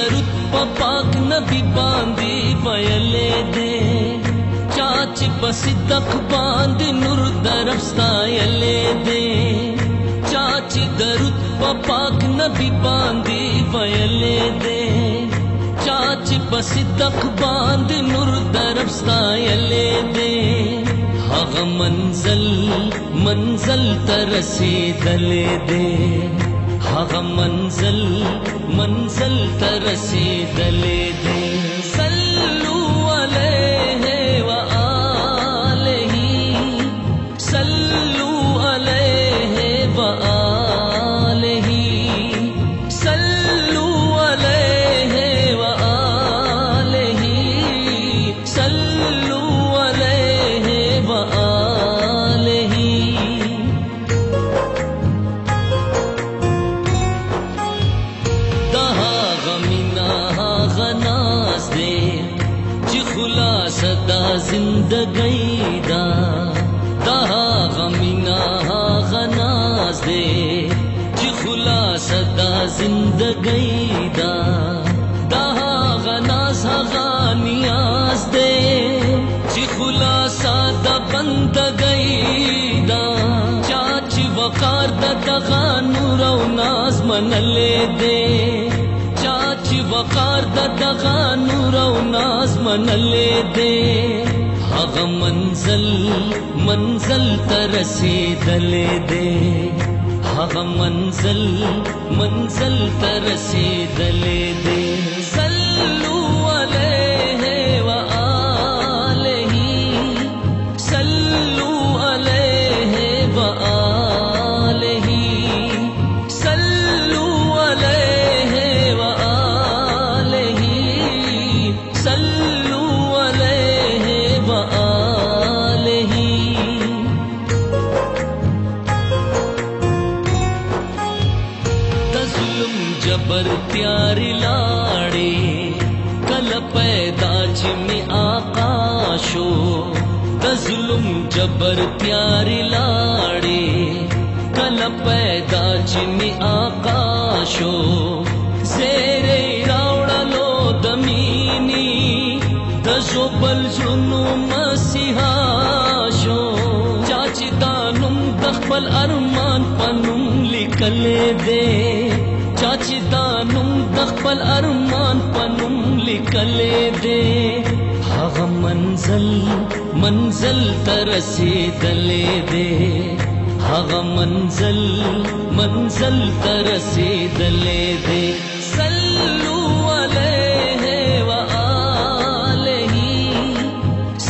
दरुद प पाक नबी बांदी वयले दे चाच बसिदक बांद नूर दरफ्तायले दे चाच दरुद प पाक नबी बांदी वयले दे चाच बसिदक बांद नूर दरफ्तायले दे हग मंजल मंजल तरसीदले दे हग मंजल मंजल तरसीदले दे सल्लु अलैहि व आलिही सल्लु अलैहि व आलिही सल्लु अलैहि व आलिही सल्लु अलैहि व आलिही सदा जिंदगी दा दहा गमिना गनाज दे जिखुला सदा जिंदगी दा दहा गनाज गानियाज दे जिखुला सादा बंदगी दा चाच वकार दा दगा नूर नाज मनले दे चाच वकार दा दगा नूर नाज मनले दे हग मंजल मंजल तरसीदले दे हग मंजल मंजल तरसीदले दे सल्लु अलैहि व आलिही सल्लु अलैहि व आलिही सल्लु अलैहि व आलिही सल्लु अलैहि व आलिही जुल्म जबर प्यारी लाड़े कल पैदा जिमी आकाशो जुल्म जबर प्यारी लाड़े कल पैदा जिमी आकाशो जेरे रावड़लो दमीनी दजो बल जुनु मसीहाशो चाची दानुम दखबल अरमान पनुम लिकले दे चाची दानुम दखबल अरमान पनुम लिकले दे हग मंजल मंजल तरसीदले दे हग मंजल मंजल तरसीदले दे सल्लु अलैहि व आलिही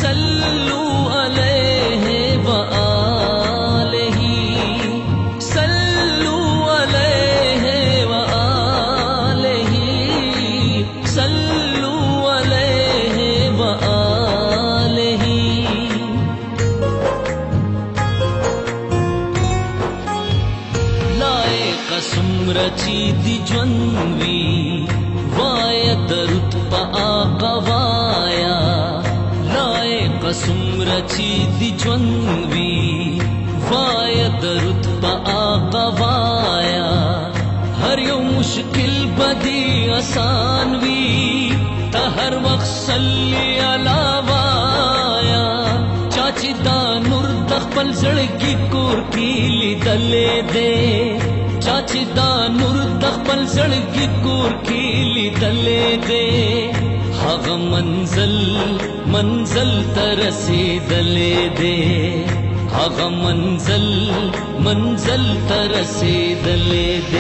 सल्लु अलैहि व आलिही सल्लु अलैहि व आलिही सल्लु अलैहि व आलिही लाए कसम रची दी ज्वनवी वाय दरुद प आका वाया लाए कसम रची दी ज्वनवी वाय दरुद प आका वाया हर यो मुश्किल बदी आसान वी ता हर वक्त सल्ली अला वाया चाची दानुर दखबल जड़गी कोर की लिदले दे चाची दानुर दखबल जड़गी कोर की लिदले दे हग मंजल मंजल तरसीदले दे हग मंजल मंजल तरसीदले दे